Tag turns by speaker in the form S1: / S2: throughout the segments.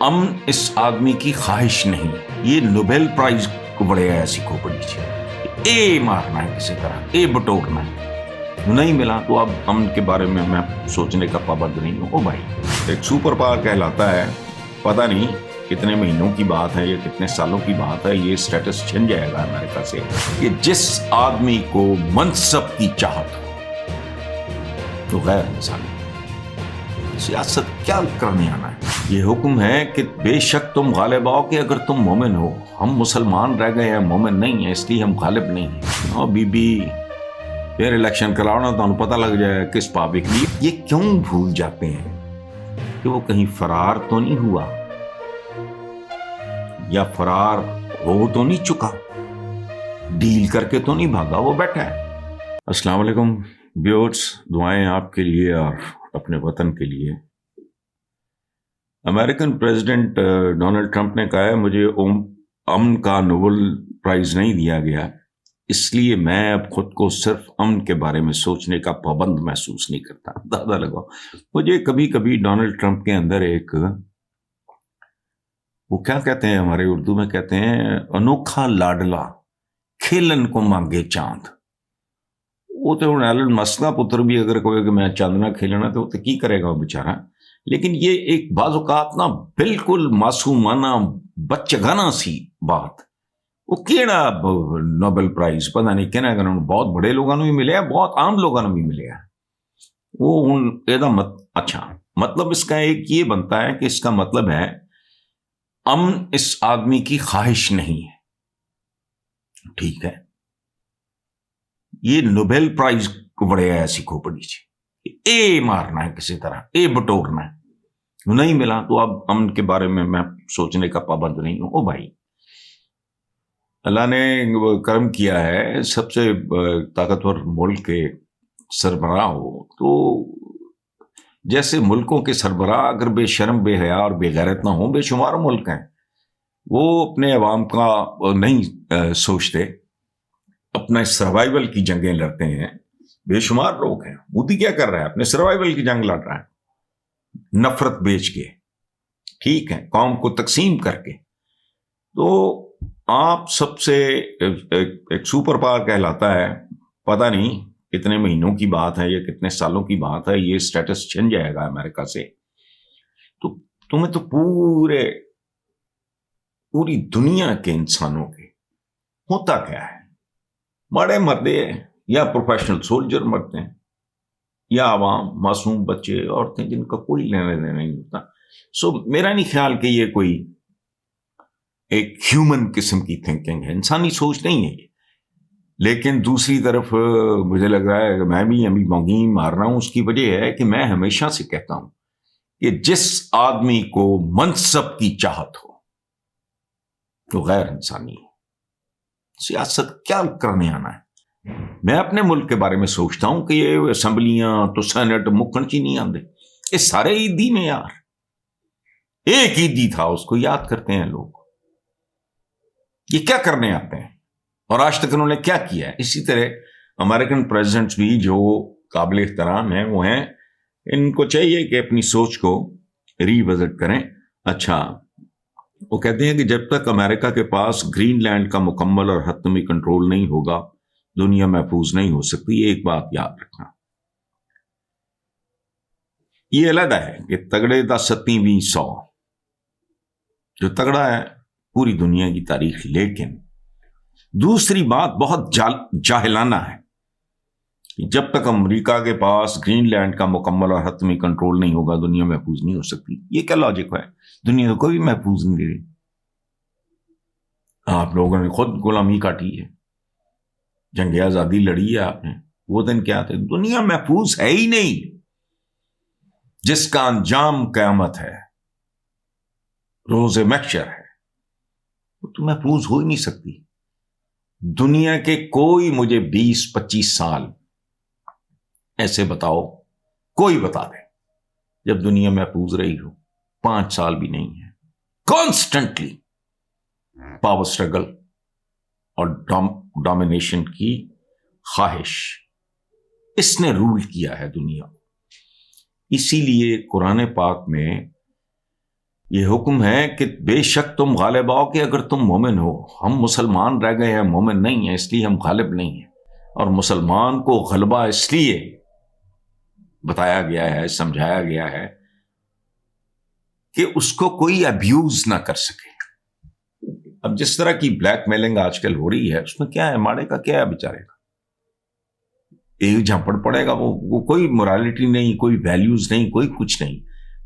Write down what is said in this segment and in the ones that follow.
S1: امن اس آدمی کی خواہش نہیں. یہ نوبیل پرائز کو بڑے ایسی کھوپڑی سے اے مارنا ہے، کسی طرح اے بٹورنا ہے. نہیں ملا تو اب امن کے بارے میں سوچنے کا پابند نہیں ہوں. او بھائی، ایک سپر پاور کہلاتا ہے. پتہ نہیں کتنے مہینوں کی بات ہے یا کتنے سالوں کی بات ہے، یہ سٹیٹس چھن جائے گا امریکہ سے کہ جس آدمی کو منصب کی چاہت ہو تو غیر انسانی. سیاست کیا کرنے آنا ہے؟ یہ حکم ہے کہ بے شک تم غالب آؤ کہ اگر تم مومن ہو. ہم مسلمان رہ گئے ہیں، مومن نہیں ہیں، اس لیے ہم غالب نہیں ہیں. او بی بی، پھر الیکشن کراؤ نا تو انہیں پتہ لگ جائے کس پابی کے لیے. یہ کیوں بھول جاتے ہیں کہ وہ کہیں فرار تو نہیں ہوا یا فرار ہو تو نہیں چکا، ڈیل کر کے تو نہیں بھاگا، وہ بیٹھا ہے. السلام علیکم ویورز، دعائیں آپ کے لیے اور اپنے وطن کے لیے. امریکن پریزیڈنٹ ڈونلڈ ٹرمپ نے کہا ہے مجھے امن کا نوبل پرائز نہیں دیا گیا، اس لیے میں اب خود کو صرف امن کے بارے میں سوچنے کا پابند محسوس نہیں کرتا. دادا لگاؤ. مجھے کبھی کبھی ڈونلڈ ٹرمپ کے اندر ایک، وہ کیا کہتے ہیں ہمارے اردو میں کہتے ہیں، انوکھا لاڈلا کھیلن کو مانگے چاند. وہ تو ایلن مسک کا پتر بھی اگر کوئی کہ میں چاند نہ کھیلنا تو کی کرے گا وہ بیچارہ. لیکن یہ ایک بعض اوقات نا بالکل معصومانہ بچگانہ سی بات. وہ کیڑا نوبل پرائز پتہ نہیں کہنا کہ بہت بڑے لوگوں نے بھی ملے ہیں، بہت عام لوگوں نے بھی ملے ہیں. وہ اچھا مطلب اس کا ایک یہ بنتا ہے کہ اس کا مطلب ہے امن اس آدمی کی خواہش نہیں ہے. ٹھیک ہے، یہ نوبیل پرائز کو بڑے ایسی کھوپڑی سے اے مارنا ہے، کسی طرح اے بٹورنا ہے. نہیں ملا تو اب امن کے بارے میں سوچنے کا پابند نہیں ہوں. او بھائی، اللہ نے کرم کیا ہے، سب سے طاقتور ملک کے سربراہ ہو تو جیسے ملکوں کے سربراہ اگر بے شرم بے حیا اور بے غیرت نہ ہوں، بے شمار ملک ہیں وہ اپنے عوام کا نہیں سوچتے، اپنا سروائیول کی جنگیں لڑتے ہیں. بے شمار لوگ ہیں. مودی کیا کر رہا ہے؟ اپنے سروائیول کی جنگ لڑ رہا ہے، نفرت بیچ کے، ٹھیک ہے، قوم کو تقسیم کر کے. تو آپ سب سے ایک سپر پاور کہلاتا ہے. پتہ نہیں کتنے مہینوں کی بات ہے یا کتنے سالوں کی بات ہے، یہ سٹیٹس چھن جائے گا امریکہ سے. تو تمہیں تو پوری دنیا کے انسانوں کے ہوتا کیا ہے؟ بڑے مردے یا پروفیشنل سولجر مرتے ہیں یا عوام، معصوم بچے، عورتیں جن کا کوئی لینا دینا نہیں ہوتا. سو میرا نہیں خیال کہ یہ کوئی ایک ہیومن قسم کی تھنکنگ ہے، انسانی سوچ نہیں ہے یہ. لیکن دوسری طرف مجھے لگ رہا ہے کہ میں بھی ابھی مونگین مار رہا ہوں. اس کی وجہ ہے کہ میں ہمیشہ سے کہتا ہوں کہ جس آدمی کو منصب کی چاہت ہو تو غیر انسانی ہے. سیاست کیا کرنے آنا ہے؟ میں اپنے ملک کے بارے میں سوچتا ہوں کہ یہ اسمبلیاں تو سینٹ مکھن چی نہیں آتے، یہ سارے عیدی میں یار ایک عیدی تھا، اس کو یاد کرتے ہیں لوگ. یہ کیا کرنے آتے ہیں اور آج تک انہوں نے کیا کیا ہے؟ اسی طرح امریکن پریزیڈنٹس بھی جو قابل احترام ہیں وہ ہیں، ان کو چاہیے کہ اپنی سوچ کو ری وزٹ کریں. اچھا، وہ کہتے ہیں کہ جب تک امریکہ کے پاس گرین لینڈ کا مکمل اور حتمی کنٹرول نہیں ہوگا دنیا محفوظ نہیں ہو سکتی. ایک بات یاد رکھنا، یہ علیحدہ ہے کہ تگڑے دا 2700 جو تگڑا ہے پوری دنیا کی تاریخ. لیکن دوسری بات بہت جاہلانہ ہے کہ جب تک امریکہ کے پاس گرین لینڈ کا مکمل اور حتمی کنٹرول نہیں ہوگا دنیا محفوظ نہیں ہو سکتی. یہ کیا لاجک ہے؟ دنیا کو بھی محفوظ نہیں رہی. آپ لوگوں نے خود غلامی کاٹی ہے، جنگ آزادی لڑی ہے آپ نے. وہ دن کیا تھے؟ دنیا محفوظ ہے ہی نہیں. جس کا انجام قیامت ہے، روز محشر ہے، وہ تو محفوظ ہو ہی نہیں سکتی. دنیا کے کوئی مجھے 20-25 سال ایسے بتاؤ، کوئی بتا دے جب دنیا محفوظ رہی ہو. 5 سال بھی نہیں ہے. کانسٹنٹلی پاور سٹرگل اور ڈومینیشن کی خواہش، اس نے رول کیا ہے دنیا. اسی لیے قرآن پاک میں یہ حکم ہے کہ بے شک تم غالب آؤ کہ اگر تم مومن ہو. ہم مسلمان رہ گئے ہیں، مومن نہیں ہیں، اس لیے ہم غالب نہیں ہیں. اور مسلمان کو غلبہ اس لیے بتایا گیا ہے، سمجھایا گیا ہے کہ اس کو کوئی ابیوز نہ کر سکے. اب جس طرح کی بلیک میلنگ آج کل ہو رہی ہے، اس میں کیا ہے، ماڑے کا کیا ہے بیچارے کا، ایک جھپڑ پڑے گا، وہ کوئی morality نہیں، کوئی ویلیوز نہیں، کوئی کچھ نہیں.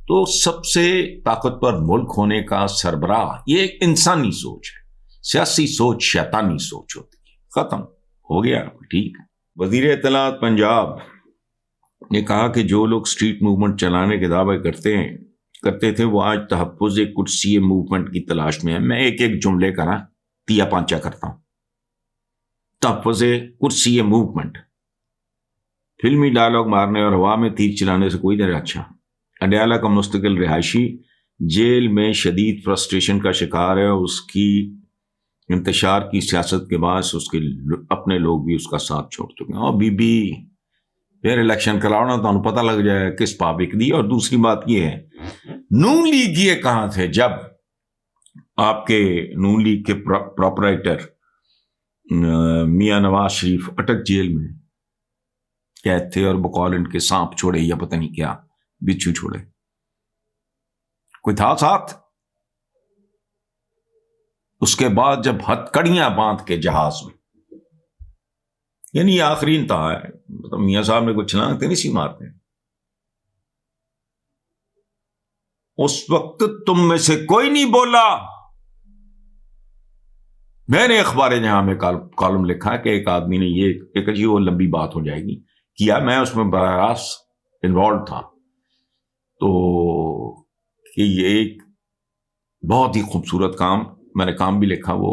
S1: تو سب سے طاقتور ملک ہونے کا سربراہ یہ ایک انسانی سوچ ہے. سیاسی سوچ شیطانی سوچ ہوتی ہے. ختم ہو گیا، ٹھیک ہے. وزیر اطلاعات پنجاب نے کہا کہ جو لوگ اسٹریٹ موومنٹ چلانے کے دعوے کرتے تھے وہ آج تحفظ کرسی موومنٹ کی تلاش میں ہے. میں ایک ایک جملے کا نا تیا پانچا کرتا ہوں. تحفظ کرسی موومنٹ، فلمی ڈائلاگ مارنے اور ہوا میں تیر چلانے سے کوئی نہیں اچھا. اڈیالہ کا مستقل رہائشی جیل میں شدید فرسٹریشن کا شکار ہے. اس کی انتشار کی سیاست کے باعث اس کے اپنے لوگ بھی اس کا ساتھ چھوڑ چکے ہیں. اور پھر الیکشن کراؤ تو پتہ لگ جائے کس پابک دی. اور دوسری بات یہ ہے، نون لیگ یہ کہاں تھے جب آپ کے نون لیگ کے پروپرائٹر میاں نواز شریف اٹک جیل میں قید تھے اور بقول ان کے سانپ چھوڑے یا پتہ نہیں کیا بچھو چھوڑے، کوئی تھا ساتھ؟ اس کے بعد جب ہتکڑیاں باندھ کے جہاز میں، یعنی آخری انتہا ہے، مطلب میاں صاحب نے کچھ چھلانگتے نہیں سی مارتے. اس وقت تم میں سے کوئی نہیں بولا. میں نے اخبار جہاں میں کالم لکھا کہ ایک آدمی نے یہ ایک عجیب و لمبی بات ہو جائے گی کیا، میں اس میں براہ راست انوالو تھا. تو کہ یہ ایک بہت ہی خوبصورت کام، میں نے کام بھی لکھا، وہ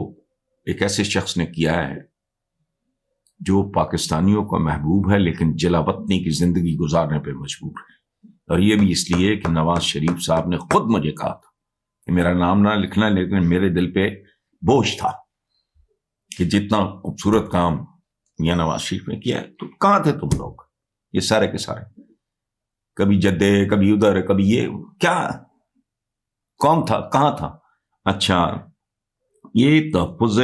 S1: ایک ایسے شخص نے کیا ہے جو پاکستانیوں کا محبوب ہے لیکن جلا وطنی کی زندگی گزارنے پہ مجبور ہے. اور یہ بھی اس لیے کہ نواز شریف صاحب نے خود مجھے کہا تھا کہ میرا نام نہ لکھنا، لیکن میرے دل پہ بوجھ تھا کہ جتنا خوبصورت کام میاں نواز شریف نے کیا ہے، تو کہاں تھے تم لوگ یہ سارے کے سارے؟ کبھی جدے، کبھی ادھر، کبھی یہ، کیا کون تھا، کہاں تھا؟ اچھا، یہ تحفظ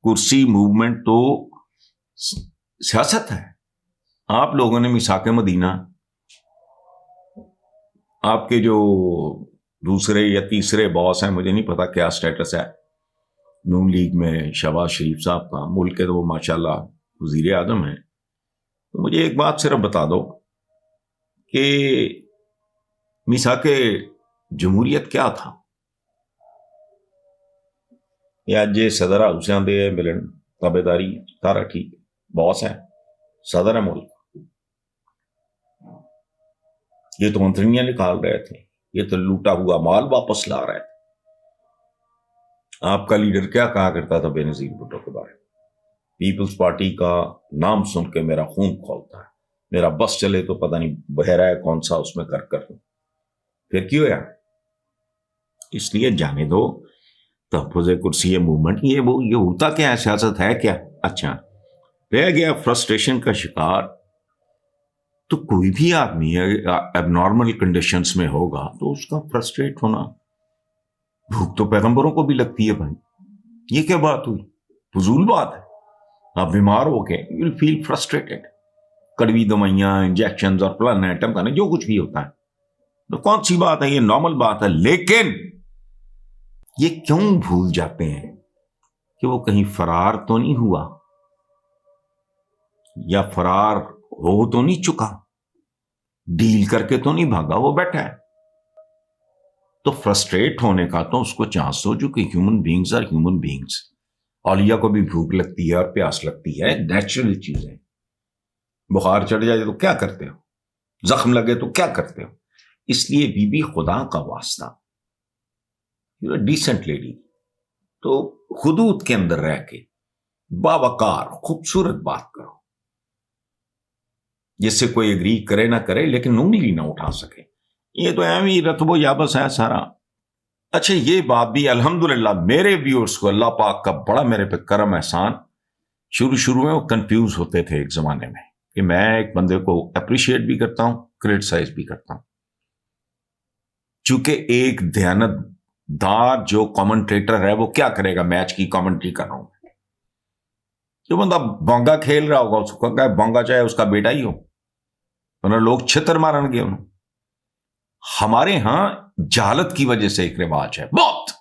S1: کرسی موومنٹ تو سیاست ہے. آپ لوگوں نے میثاق مدینہ، آپ کے جو دوسرے یا تیسرے باس ہیں، مجھے نہیں پتا کیا سٹیٹس ہے نون لیگ میں، شہباز شریف صاحب کا، ملک کے تو وہ ماشاءاللہ وزیر اعظم ہیں. تو مجھے ایک بات صرف بتا دو کہ میثاق جمہوریت کیا تھا؟ یا جے صدر حسین دے ملن تابے داری سارا ٹھیک، باس ہے، صدر ہے ملک. یہ تو منتریاں نکال رہے تھے، یہ تو لوٹا ہوا مال واپس لا رہے تھے. آپ کا لیڈر کیا کہا کرتا تھا بے نظیر بھٹو کے بارے میں؟ پیپلز پارٹی کا نام سن کے میرا خون کھولتا ہے، میرا بس چلے تو پتہ نہیں بہرا ہے کون سا اس میں کر دوں. پھر کیوں ہے؟ اس لیے جانے دو. تحفظ کرسی موومنٹ یہ ہوتا کیا ہے، سیاست ہے کیا؟ اچھا، رہ گیا فرسٹریشن کا شکار. تو کوئی بھی آدمی اب نارمل کنڈیشنز میں ہوگا تو اس کا فرسٹریٹ ہونا، بھوک تو پیغمبروں کو بھی لگتی ہے بھائی. یہ کیا بات ہوئی؟ فضول بات ہے. آپ بیمار ہو کے یو ول فیل فرسٹریٹڈ. کڑوی دوائیاں، انجیکشنز اور پلان ایٹم کا جو کچھ بھی ہوتا ہے تو کون سی بات ہے، یہ نارمل بات ہے. لیکن یہ کیوں بھول جاتے ہیں کہ وہ کہیں فرار تو نہیں ہوا یا فرار ہو تو نہیں چکا، ڈیل کر کے تو نہیں بھاگا، وہ بیٹھا ہے. تو فرسٹریٹ ہونے کا تو اس کو چانس ہو، جو کہ human beings are human beings. اولیاء کو بھی بھوک لگتی ہے اور پیاس لگتی ہے، نیچرل چیزیں. بخار چڑھ جائے تو کیا کرتے ہو، زخم لگے تو کیا کرتے ہو. اس لیے بی بی خدا کا واسطہ، یو آر ڈیسنٹ لیڈی، تو حدود کے اندر رہ کے باوقار خوبصورت بات کرو، جس سے کوئی اگری کرے نہ کرے لیکن انگلی نہ اٹھا سکے. یہ تو ایویں رتب و یابس ہے سارا. اچھا، یہ بات بھی الحمدللہ میرے ویورز کو اللہ پاک کا بڑا میرے پہ کرم احسان. شروع میں وہ کنفیوز ہوتے تھے ایک زمانے میں کہ میں ایک بندے کو اپریشیٹ بھی کرتا ہوں، کرٹیسائز بھی کرتا ہوں. چونکہ ایک دیانت دار جو کامنٹریٹر ہے وہ کیا کرے گا؟ میچ کی کامنٹری کر رہا ہوں، جو بندہ بونگا کھیل رہا ہوگا اس کو کہا بونگا چاہے اس کا بیٹا ہی ہو، ورنہ لوگ چھتر مارن گے انہوں۔ ہمارے ہاں جہالت کی وجہ سے ایک رواج ہے بہت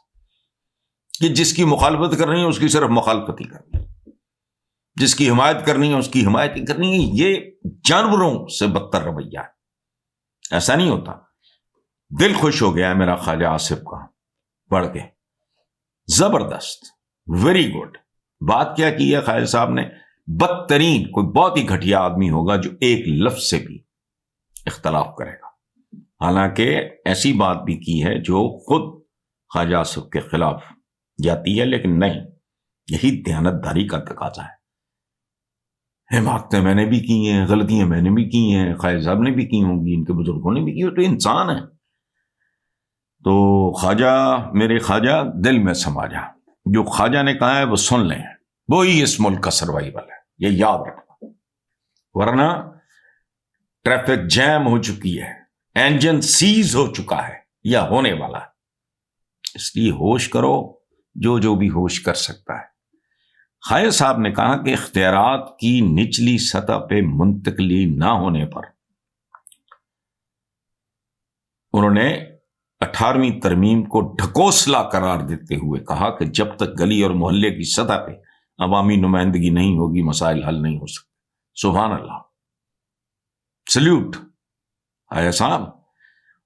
S1: کہ جس کی مخالفت کرنی ہے اس کی صرف مخالفت ہی کرنی ہے، جس کی حمایت کرنی ہے اس کی حمایت ہی کرنی ہے۔ یہ جانوروں سے بدتر رویہ ہے، ایسا نہیں ہوتا۔ دل خوش ہو گیا ہے میرا خواجہ آصف کا پڑھ کے، زبردست، ویری گڈ۔ بات کیا کی ہے خواجہ صاحب نے؟ بدترین کوئی بہت ہی گھٹیا آدمی ہوگا جو ایک لفظ سے بھی اختلاف کرے گا، حالانکہ ایسی بات بھی کی ہے جو خود خواجہ آصف کے خلاف جاتی ہے، لیکن نہیں، یہی دیانت داری کا تقاضا ہے۔ حماقتیں میں نے بھی کی ہیں، غلطیاں میں نے بھی کی ہیں، خواجہ صاحب نے بھی کی ہوں گی، ان کے بزرگوں نے بھی کی، تو انسان ہے۔ تو خواجہ، میرے خواجہ دل میں سما جا، جو خواجہ نے کہا ہے وہ سن لیں، وہی اس ملک کا سروائیول ہے، یہ یاد رکھنا، ورنہ ٹریفک جیم ہو چکی ہے، انجن سیز ہو چکا ہے یا ہونے والا ہے۔ اس لیے ہوش کرو، جو بھی ہوش کر سکتا ہے۔ خواجہ صاحب نے کہا کہ اختیارات کی نچلی سطح پہ منتقلی نہ ہونے پر انہوں نے 18ویں ترمیم کو ڈھکوسلا قرار دیتے ہوئے کہا کہ جب تک گلی اور محلے کی سطح پہ عوامی نمائندگی نہیں ہوگی مسائل حل نہیں ہو سکتے۔ سبحان اللہ، سلیوٹ خواجہ صاحب۔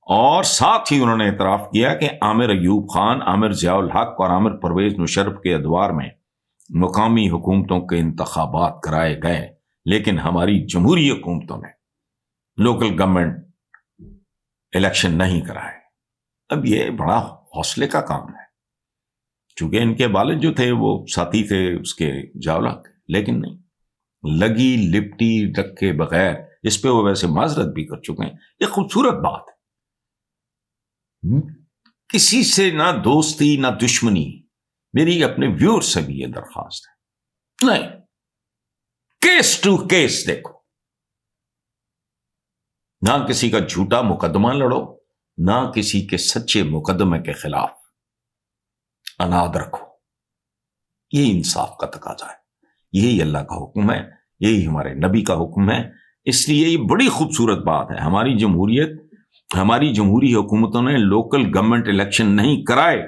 S1: اور ساتھ ہی انہوں نے اعتراف کیا کہ عامر ایوب خان، عامر ضیاء الحق اور عامر پرویز مشرف کے ادوار میں مقامی حکومتوں کے انتخابات کرائے گئے، لیکن ہماری جمہوری حکومتوں نے لوکل گورنمنٹ الیکشن نہیں کرائے۔ اب یہ بڑا حوصلے کا کام ہے، چونکہ ان کے والد جو تھے وہ ساتھی تھے اس کے ضیاء الحق، لیکن نہیں، لگی لپٹی رکھے بغیر، اس پہ وہ ویسے معذرت بھی کر چکے ہیں۔ یہ خوبصورت بات ہے، کسی سے نہ دوستی نہ دشمنی۔ میری اپنے ویور سے بھی یہ درخواست ہے، نہیں، کیس ٹو کیس دیکھو، نہ کسی کا جھوٹا مقدمہ لڑو، نہ کسی کے سچے مقدمے کے خلاف اناد رکھو۔ یہ انصاف کا تقاضا ہے، یہی اللہ کا حکم ہے، یہی ہمارے نبی کا حکم ہے۔ اس لیے یہ بڑی خوبصورت بات ہے، ہماری جمہوریت، ہماری جمہوری حکومتوں نے لوکل گورنمنٹ الیکشن نہیں کرائے،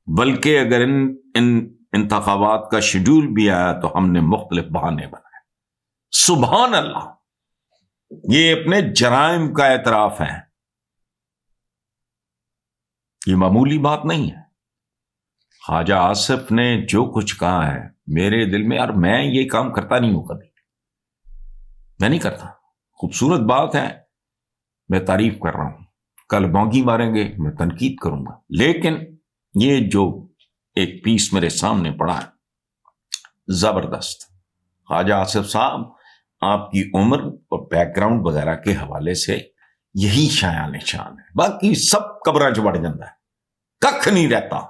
S1: بلکہ اگر ان انتخابات کا شیڈول بھی آیا تو ہم نے مختلف بہانے بنائے۔ سبحان اللہ، یہ اپنے جرائم کا اعتراف ہے، یہ معمولی بات نہیں ہے۔ خواجہ آصف نے جو کچھ کہا ہے میرے دل میں، اور میں یہ کام کرتا نہیں ہوں، کبھی میں نہیں کرتا، خوبصورت بات ہے، میں تعریف کر رہا ہوں، کل بونگی ماریں گے میں تنقید کروں گا، لیکن یہ جو ایک پیس میرے سامنے پڑا ہے زبردست۔ خواجہ آصف صاحب، آپ کی عمر اور بیک گراؤنڈ وغیرہ کے حوالے سے یہی شایان نشان ہے، باقی سب قبراں چ وڑ جاتا ہے، ککھ نہیں رہتا۔